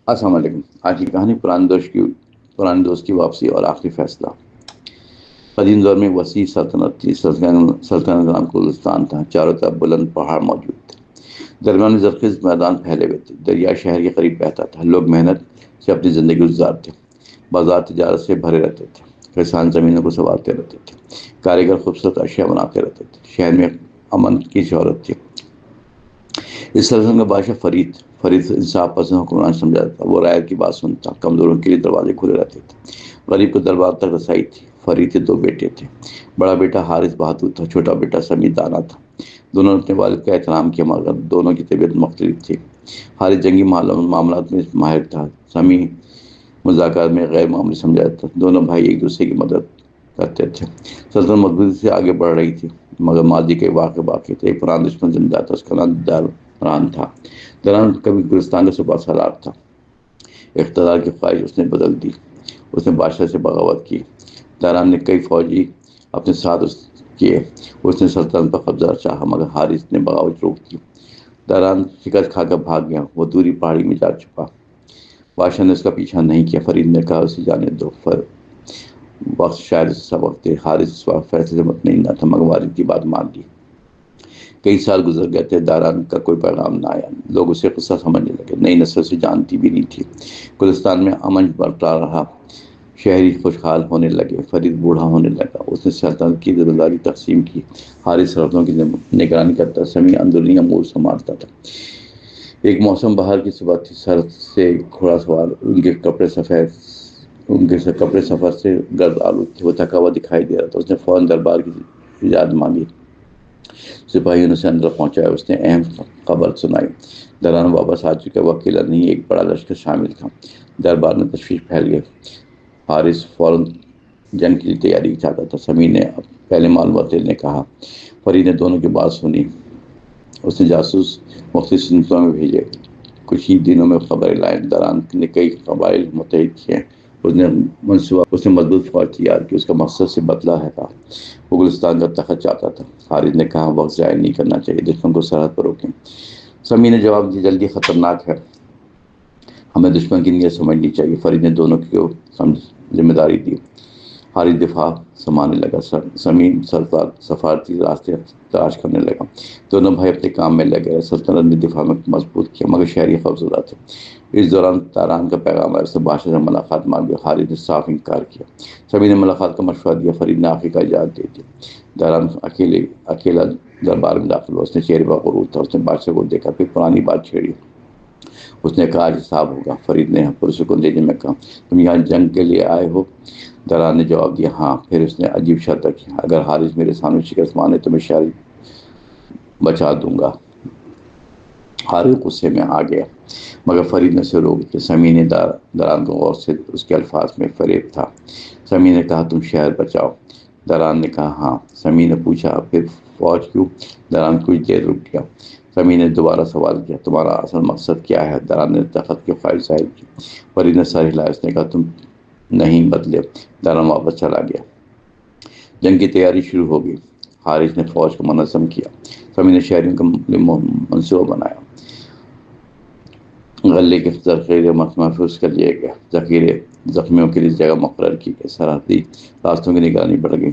السلام علیکم۔ آج کی کہانی پرانے دوست کی واپسی اور آخری فیصلہ۔ قدیم دور میں ایک وسیع سلطنت تھی۔ سلطنت کا نام گلستان تھا۔ چاروں طرف بلند پہاڑ موجود تھے، درمیان میں زرخیز میدان پھیلے ہوئے تھے۔ دریا شہر کے قریب بہتا تھا۔ لوگ محنت سے اپنی زندگی گزارتے، بازار تجارت سے بھرے رہتے تھے، کسان زمینوں کو سنوارتے رہتے تھے، کاریگر خوبصورت اشیاء بناتے رہتے تھے۔ شہر میں امن کی شہرت تھی۔ اس سلطنت کا بادشاہ فرید انصاف پسند حکمران سمجھا جاتا۔ وہ رعیت کی بات سنتا، کمزوروں کے لیے دروازے کھلے رہتے تھے، غریب کو دربار تک رسائی تھی۔ فرید کے دو بیٹے تھے۔ بڑا بیٹا حارث بہادر تھا، چھوٹا بیٹا سمیع دانا تھا۔ دونوں نے اپنے والد کا احترام کیا، مگر دونوں کی طبیعت مختلف تھی۔ حارث جنگی معاملات میں ماہر تھا، سمیع مذاکرات میں غیر معمولی سمجھا جاتا۔ دونوں بھائی ایک دوسرے کی مدد کرتے تھے۔ سلطنت مضبوطی سے آگے بڑھ رہی تھی، مگر ماضی کے واقعے باقی تھے۔ ایک پرانا دشمن زندہ تھا، اس کا نام دران تھا۔ دران کبھی گلستان کا صوبہ سالار تھا۔ اقتدار کی خواہش اس نے بدل دی۔ اس نے بادشاہ سے بغاوت کی۔ دران نے کئی فوجی اپنے ساتھ کیے۔ اس نے سلطنت پر قبضہ چاہا، مگر حارث نے بغاوت روک دی۔ دران شکست کھا کر بھاگ گیا۔ وہ دوری پہاڑی میں جا چھپا۔ بادشاہ نے اس کا پیچھا نہیں کیا۔ فرید نے کہا اسے جانے دو، وقت شاید اسے سبق دے۔ حارث اس وقت فیصلے سے مطمئن نہ تھا، مگر والد کی بات مان لی۔ کئی سال گزر گئے تھے، داران کا کوئی پیغام نہ آیا۔ لوگ اسے قصہ سمجھنے لگے، نئی نسل سے جانتی بھی نہیں تھی۔ گلستان میں امن برقرار رہا، شہری خوشحال ہونے لگے۔ فرید بوڑھا ہونے لگا، اس نے سلطنت کی ذمہ داری تقسیم کی۔ حارث سرحدوں کی نگرانی کرتا، سمیع اندرونی امور سنبھالتا تھا۔ ایک موسم بہار کی صبح تھی، سڑک سے گھوڑا سوار، ان کے کپڑے سفر سے گرد آلود تھے۔ وہ تھکا ہوا دکھائی دے رہا تھا۔ اس نے فوراً دربار کی اجازت مانگی۔ سپاہیوں نے اسے اندر پہنچایا۔ اس نے اہم خبر سنائی، دران واپس آ چکا۔ وہ اکیلا نہیں، ایک بڑا لشکر شامل تھا۔ دربار میں تشویش پھیل گئی۔ حارث فوراً جنگ کی تیاری چاہتا تھا۔ سمیع نے پہلے معلومات دینے نے کہا۔ فرید نے دونوں کی بات سنی۔ اس نے جاسوس مختلف سلسلوں میں بھیجے، کچھ ہی دنوں میں خبریں لائیں۔ دران نے کئی قبائل متحد کیے۔ اس نے مضبوط فوج تیار کی۔ اس کا مقصد سے بدلہ ہے تھا۔ وہ گلستان کا تخت چاہتا تھا۔ حارث نے کہا وقت ضائع نہیں کرنا چاہیے، دشمن کو سرحد پر روکیں۔ سمیع نے جواب دیا جلدی خطرناک ہے، ہمیں دشمن کی نیت سمجھنی چاہیے۔ فرید نے دونوں کو ذمہ داری دی۔ حارث دفاع سنبھالنے لگا، سمیع سفارتی راستے تلاش کرنے لگا۔ دونوں بھائی اپنے کام میں لگے رہے۔ سلطنت نے دفاع میں مضبوط کیا، مگر شہری خوفزدہ تھے۔ اس دوران دران کا پیغام آیا، اس نے بادشاہ سے ملاقات مانگی۔ حارث نے صاف انکار کیا۔ سمیع نے ملاقات کا مشورہ دیا، فرید نے آخری کا اجازت دے دی۔ دران اکیلا دربار میں داخل ہوا۔ اس نے چہرے پر غرور تھا۔ اس نے بادشاہ کو دیکھا، پھر پرانی بات چھیڑی۔ اس نے کہا آج حساب ہوگا۔ فرید نے پرسکون لہجے میں کہا تم یہاں جنگ کے لیے آئے ہو؟ دران نے جواب دیا ہاں۔ پھر اس نے عجیب شرط رکھی، اگر حارث میرے سامنے شکست مانے تو میں شہر بچا دوں گا۔ حارث غصے میں آ گیا، مگر فرید نے اسے روک دیا۔ سمیع نے دران کو غور سے اس کے الفاظ میں فریب تھا۔ سمیع نے کہا تم شہر بچاؤ؟ دران نے کہا ہاں۔ سمیع نے پوچھا پھر فوج کیوں؟ دران کچھ دیر رک گیا۔ سمیع نے دوبارہ سوال کیا تمہارا اصل مقصد کیا ہے؟ دران نے تخت کی خواہش ظاہر کی۔ فرید نے سر ہلایا۔ اس نے کہا تم نہیں بدلے۔ دران واپس چلا گیا۔ جنگ کی تیاری شروع ہو گئی۔ حارث نے فوج کو منظم کیا۔ سمیع نے شہریوں کا منصوبہ بنایا۔ غلے کے ذخیرے محفوظ کر لیے گئے، زخمیوں کے لیے جگہ مقرر کی گئی، سرحدی راستوں کی نگرانی بڑھ گئی،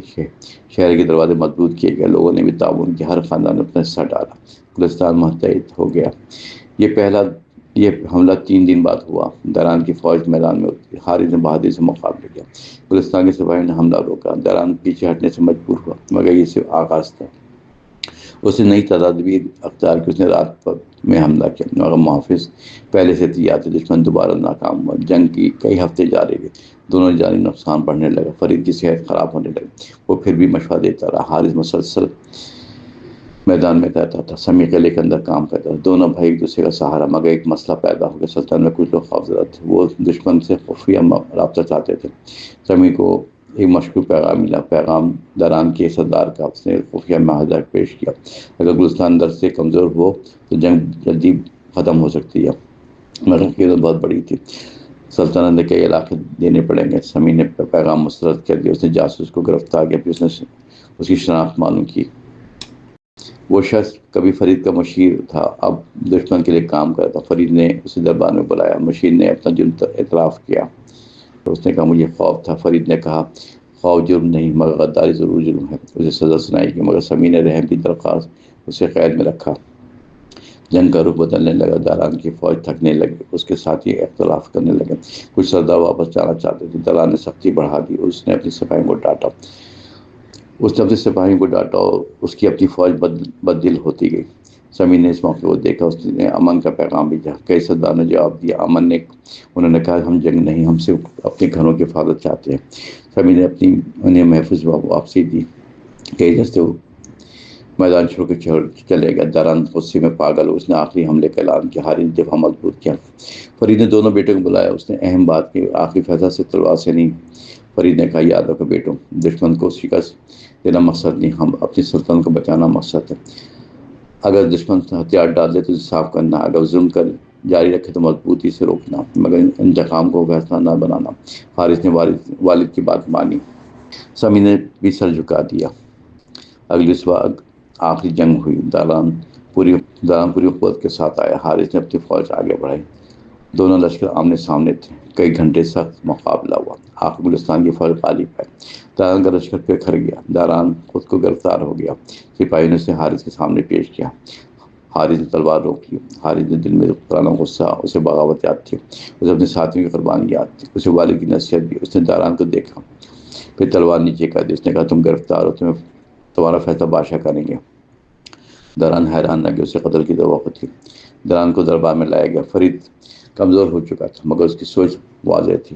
شہر کے دروازے مضبوط کیے گئے، لوگوں نے بھی تعاون کیا، ہر خاندان نے اپنا حصہ ڈالا، گلستان متحد ہو گیا۔ یہ حملہ 3 دن بعد ہوا۔ دران کی فوج میدان میں اتری۔ حارث نے بہادری سے مقابلہ کیا۔ گلستان کے سپاہیوں نے حملہ روکا۔ دران پیچھے ہٹنے سے مجبور ہوا، مگر یہ صرف آغاز تھا۔ اس نے نئی تدابیر اختیار کی۔ اس نے رات میں حملہ کیا، مگر محافظ پہلے سے تیار تھے۔ دشمن دوبارہ ناکام ہوا۔ جنگ کی کئی ہفتے جاری رہے۔ دونوں جانی نقصان بڑھنے لگا۔ فرید کی صحت خراب ہونے لگی، وہ پھر بھی مشورہ دیتا رہا۔ حارث مسلسل میدان میں رہتا تھا، سمیع قلعے کے اندر کام کرتا تھا۔ دونوں بھائی ایک دوسرے کا سہارا، مگر ایک مسئلہ پیدا ہو گیا۔ سلطنت میں کچھ لوگ خوفزدہ تھے، وہ دشمن سے خفیہ رابطہ چاہتے تھے۔ سمیع کو ایک مشکوک پیغام ملا، پیغام دران کے سردار کا۔ اس نے خفیہ معاہدہ پیش کیا، اگر گلستان اندر سے کمزور ہو تو جنگ جلدی ختم ہو سکتی ہے، مگر قیمت بہت بڑی تھی، سلطنت نے کئی علاقے دینے پڑیں گے۔ سمیع نے پیغام مسترد کر دیا۔ اس نے جاسوس کو گرفتار کیا، پھر اس کی شناخت معلوم کی۔ وہ شخص کبھی فرید کا مشیر تھا، اب دشمن کے لیے کام کرتا. فرید نے اسے دربار میں بلایا. مشیر نے اپنا جرم اعتراف کیا. تو اس نے کہا مجھے خوف تھا. فرید نے کہا خوف جرم نہیں مگر غداری ضرور جرم ہے. اسے سزا سنائی گئی مگر سمیع نے رحم کی درخواست اسے قید میں رکھا. جنگ کا رخ بدلنے لگا. داران کی فوج تھکنے لگی. اس کے ساتھی اختلاف کرنے لگے. کچھ سردار واپس جانا چاہتے تھے. داران نے سختی بڑھا دی. اس نے اپنے سپاہیوں کو ڈانٹا اور اس کی اپنی فوج بددل ہوتی گئی. سمیع نے اس موقع کو دیکھا. اس نے امن کا پیغام بھیجا. کئی سردار نے جواب دیا. انہوں نے کہا ہم جنگ نہیں، ہم صرف اپنے گھروں کی حفاظت چاہتے ہیں. سمیع نے انہیں محفوظ واپسی دی. کئی دستے میدان چھوڑ کے چلے گئے. داران غصے میں پاگل ہو. اس نے آخری حملے کا اعلان کیا. حارث نے دفاع مضبوط کیا. فرید نے دونوں بیٹوں کو بلایا. اس نے اہم بات کی. آخری فیصلہ سے تلوار سے نہیں. فرید نے کہا یاد رکھو بیٹوں، دشمن کو شکست دینا مقصد نہیں، ہم اپنی سلطنت کو بچانا مقصد ہے. اگر دشمن ہتھیار ڈال دے تو صاف کرنا، اگر ظلم کر جاری رکھے تو مضبوطی سے روکنا، مگر انتقام کو فیصلہ نہ بنانا. حارث نے والد کی بات مانی. سمیع نے بھی سر جھکا دیا. اگلی صبح آخری جنگ ہوئی. داران پوری قوت کے ساتھ آیا. حارث نے اپنی فوج آگے بڑھائی. دونوں لشکر آمنے سامنے تھے. کئی گھنٹے سخت مقابلہ ہوا. آخر گلستان کی فوج غالب ہے. داران کا لشکر بکھر گیا. داران خود کو گرفتار ہو گیا. سپاہیوں نے اسے حارث کے سامنے پیش کیا. حارث نے تلوار روک لی. حارث نے دل میں پرانا غصہ، اسے بغاوت یاد تھی، اسے اپنے ساتھیوں کی قربانی یاد تھی، اسے والد کی نصیحت بھی. اس نے داران کو دیکھا، پھر تلوار نیچے کر دی. اس نے کہا تم گرفتار ہو، تمہارا فیصلہ بادشاہ کریں گے. داران حیران رہ گیا. اسے قتل کی توقع تھی. داران کو دربار میں لایا گیا. فرید کمزور ہو چکا تھا مگر اس کی سوچ واضح تھی.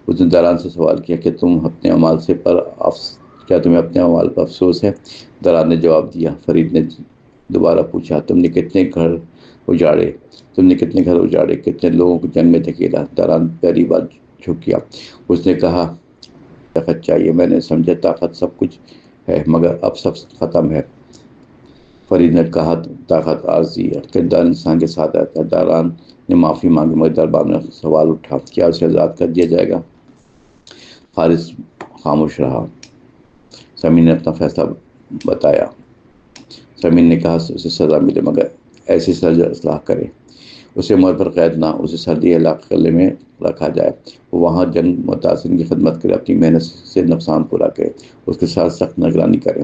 اس نے داران سے سوال کیا کہ تمہیں اپنے اعمال پر افسوس ہے؟ داران نے جواب دیا. فرید نے دوبارہ پوچھا تم نے کتنے گھر اجاڑے، کتنے لوگوں کو جنگ میں دھکیلا؟ داران پہلی بار جھک گیا. اس نے کہا طاقت چاہیے. میں نے سمجھا طاقت سب کچھ ہے مگر اب سب ختم ہے. فرید نے کہا طاقت عارضی ہے، کردار انسان کے ساتھ آتا ہے. داران نے معافی مانگی مگر دربار میں سوال اٹھا کیا اسے آزاد کر دیا جائے گا؟ حارث خاموش رہا. سمیع نے اپنا فیصلہ بتایا. سمیع نے کہا اسے سزا ملے مگر ایسی سزا اصلاح کرے. اسے عمر پر قید نہ، اسے سردی علاقے میں رکھا جائے، وہ وہاں جنگ متاثرین کی خدمت کرے، اپنی محنت سے نقصان پورا کرے، اس کے ساتھ سخت نگرانی کرے،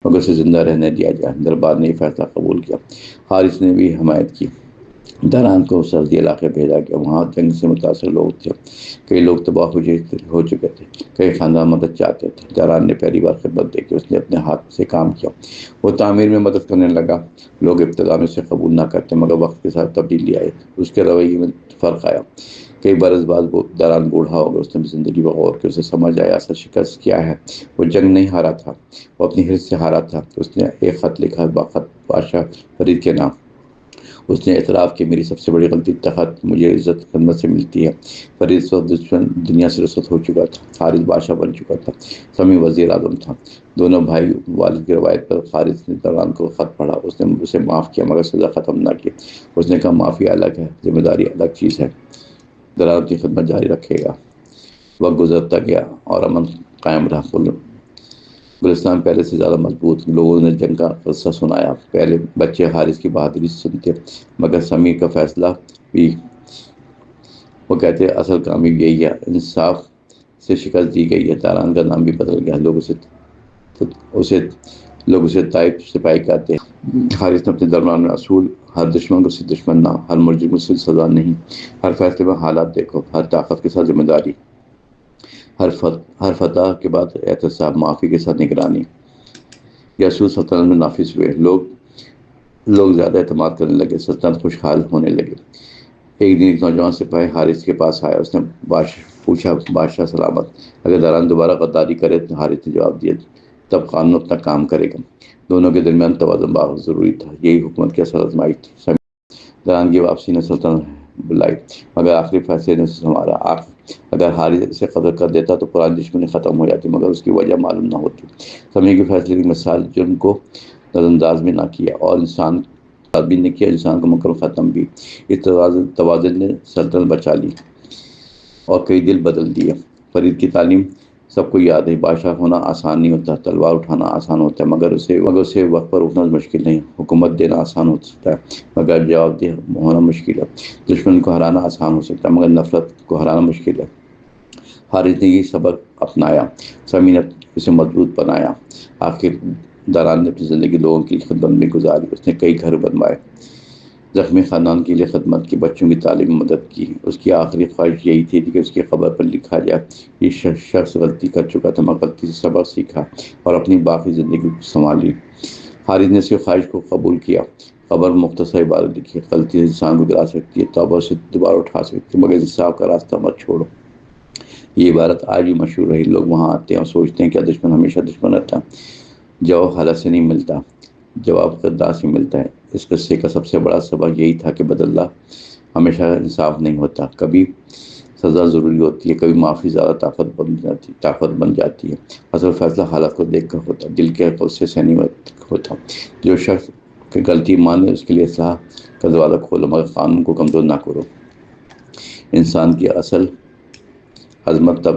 مگر اسے زندہ رہنے دیا جائے. دربار نے یہ فیصلہ قبول کیا. حارث نے بھی حمایت کی. داران کو سردی علاقے بھیجا گیا. وہاں جنگ سے متاثر لوگ تھے. کئی لوگ تباہ ہو چکے تھے. کئی خاندان مدد چاہتے تھے. داران نے پہلی بار خدمت دیکھی. اس نے اپنے ہاتھ سے کام کیا. وہ تعمیر میں مدد کرنے لگا. لوگ ابتدا میں اسے قبول نہ کرتے مگر وقت کے ساتھ تبدیلی آئی. اس کے رویے میں فرق آیا. کئی برس بعد داران بوڑھا ہو گیا. اس نے زندگی پر غور کیا. اسے سمجھ آیا اصل شکست کیا ہے. وہ جنگ نہیں ہارا تھا، وہ اپنی حرص سے ہارا تھا. اس نے ایک خط لکھا، باخط بادشاہ فرید کے نام. اس نے اعتراف کی میری سب سے بڑی غلطی تحت مجھے عزت خدمت سے ملتی ہے. فرید اس وقت دشمن دنیا سے رخصت ہو چکا تھا. حارث بادشاہ بن چکا تھا. سمیع وزیر اعظم تھا. دونوں بھائی والد کی روایت پر. حارث نے داران کو خط پڑھا. اس نے اسے معاف کیا مگر سزا ختم نہ کی. اس نے کہا معافی الگ ہے، ذمہ داری الگ چیز ہے. داران کی خدمت جاری رکھے گا. وقت گزرتا گیا اور امن قائم رہا. گلستان پہلے سے زیادہ مضبوط. لوگوں نے جنگ کا قصہ سنایا. پہلے بچے حارث کی بہادری سنتے مگر سمیع کا فیصلہ بھی. وہ کہتے اصل کامیابی یہی ہے، انصاف سے شکست دی گئی ہے. داران کا نام بھی بدل گیا. لوگ اسے طائب سپاہی کہتے ہیں. حارث نے اپنے دربار میں اصول: ہر دشمن کو صرف دشمن نہ، ہر مجرم کو صرف سزا نہیں، ہر فیصلے میں حالات دیکھو، ہر طاقت کے ساتھ ذمہ داری، ہر فتح کے بعد احتساب، معافی کے ساتھ نگرانی. یہ اصول سلطنت میں نافذ ہوئے. لوگ زیادہ اعتماد کرنے لگے. سلطنت خوشحال ہونے لگے. ایک دن ایک نوجوان سپاہی حارث کے پاس آیا. اس نے پوچھا بادشاہ سلامت، اگر داران دوبارہ غداری کرے؟ تو حارث نے جواب دیا تب قانون اپنا کام کرے گا. دونوں کے درمیان توازن بہت ضروری تھا. یہی حکومت کی اصل آزمائش تھی. داران کی واپسی نے سلطنت بلائی مگر آخری فیصلے نے اسے سنوارا. اگر حارث اسے قتل کر دیتا تو پرانی دشمنی ختم ہو جاتی مگر اس کی وجہ معلوم نہ ہوتی. سمیع کے فیصلے کی مثال جرم کو نظر انداز میں نہ کیا اور انسان کا مکر ختم بھی. اس توازن نے سلطنت بچا لی اور کئی دل بدل دیے. فرید کی تعلیم سب کو یاد ہے بادشاہ ہونا آسان نہیں ہوتا، تلوار اٹھانا آسان ہوتا ہے مگر اسے وقت پر اٹھنا مشکل نہیں، حکومت دینا آسان ہو سکتا ہے مگر جواب دہ ہونا مشکل ہے، دشمن کو ہرانا آسان ہو سکتا ہے مگر نفرت کو ہرانا مشکل ہے۔ حارث نے یہ سبق اپنایا، سمیع نے اسے مضبوط بنایا، آخر داران نے اپنی زندگی لوگوں کی خدمت میں گزاری، اس نے کئی گھر بنوائے، زخمی خاندان کے لیے خدمت کی، بچوں کی تعلیم میں مدد کی، اس کی آخری خواہش یہی تھی کہ اس کی قبر پر لکھا جائے یہ شخص غلطی کر چکا تھا مگر غلطی سے سبق سیکھا اور اپنی باقی زندگی کو سنبھالی۔ حارث نے اس کی خواہش کو قبول کیا، قبر مختصر عبارت لکھی، غلطی سے انسان کو گرا سکتی ہے، توبہ سے دوبارہ اٹھا سکتی ہے مگر انصاف کا راستہ مت چھوڑو۔ یہ عبارت آج بھی مشہور رہی، لوگ وہاں آتے ہیں اور سوچتے ہیں کہ دشمن ہمیشہ دشمن رہتا ہے، جواب حالت سے نہیں ملتا، جواب کردار سے ملتا ہے۔ اس قصے کا سب سے بڑا سبق یہی تھا کہ بدلہ ہمیشہ انصاف نہیں ہوتا، کبھی سزا ضروری ہوتی ہے، کبھی معافی زیادہ طاقت بن جاتی ہے، اصل فیصلہ حالت کو دیکھ کر ہوتا، دل کے عقل سے نہیں ہوتا۔ جو شخص کی غلطی مانے اس کے لیے اصلاح کا دروازہ کھولو مگر قانون کو کمزور نہ کرو۔ انسان کی اصل عظمت تب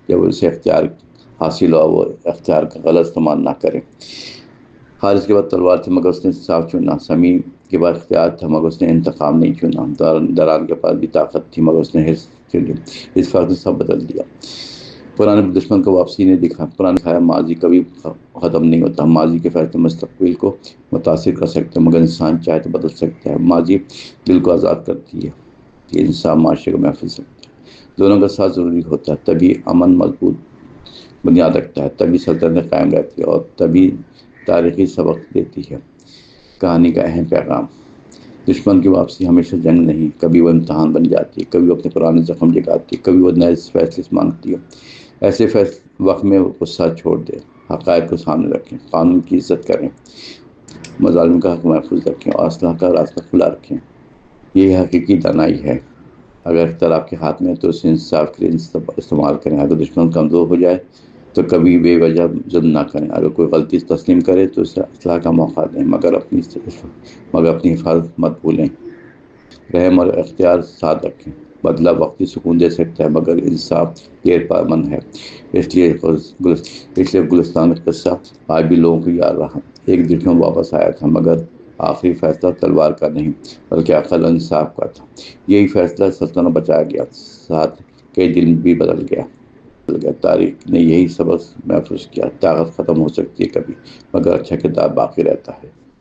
جب اسے اختیار حاصل ہوا، وہ اختیار کا غلط استعمال نہ کرے۔ حارث کے بعد تلوار تھی مگر اس نے انصاف چنا، سمیع کے بعد اختیار تھا مگر اس نے انتقام نہیں چنا، داران کے پاس بھی طاقت تھی مگر اس نے حرص چنی، اس فرق نے سب بدل دیا۔ پرانے دشمن کو واپسی نہیں دکھایا، ماضی کبھی ختم نہیں ہوتا، ماضی کے فیصلے مستقبل کو متاثر کر سکتے ہیں مگر انسان چاہے تو بدل سکتا ہے۔ ماضی دل کو آزاد کرتی ہے، یہ انسان معاشرے کو محفوظ رکھتا ہے، دونوں کا ساتھ ضروری ہوتا ہے، تبھی امن مضبوط بنیاد رکھتا ہے، تبھی سلطنت قائم رہتی ہے اور تبھی تاریخی سبق دیتی ہے۔ کہانی کا اہم پیغام: دشمن کی واپسی ہمیشہ جنگ نہیں، کبھی وہ امتحان بن جاتی ہے، کبھی وہ اپنے پرانے زخم جگاتی ہے، کبھی وہ نئے فیصلے مانگتی ہے۔ ایسے وقت میں غصہ چھوڑ دیں، حقائق کو سامنے رکھیں، قانون کی عزت کریں، مظالم کا حق محفوظ رکھیں اور اصلاح کا راستہ کھلا رکھیں۔ یہ حقیقی دانائی ہے۔ اگر اختیار آپ کے ہاتھ میں ہے تو اسے انصاف کے لیے استعمال کریں، اگر دشمن کمزور ہو جائے تو کبھی بے وجہ ظلم نہ کریں، اگر کوئی غلطی تسلیم کرے تو اسے اصلاح کا موقع دیں مگر اپنی حفاظت مت بھولیں۔ رحم اور اختیار ساتھ رکھیں، بدلہ وقتی سکون دے سکتا ہے مگر انصاف دیر پا امن ہے۔ اس لیے گلستان کا قصہ آج بھی لوگوں کو یاد رہا۔ ایک دشمن واپس آیا تھا مگر آخری فیصلہ تلوار کا نہیں بلکہ عقل اور انصاف کا تھا، یہی فیصلہ سلطنت بچایا گیا، ساتھ کئی دل بھی بدل گیا۔ تاریخ نے یہی سبق محفوظ کیا، طاقت ختم ہو سکتی ہے کبھی مگر اچھا کردار باقی رہتا ہے۔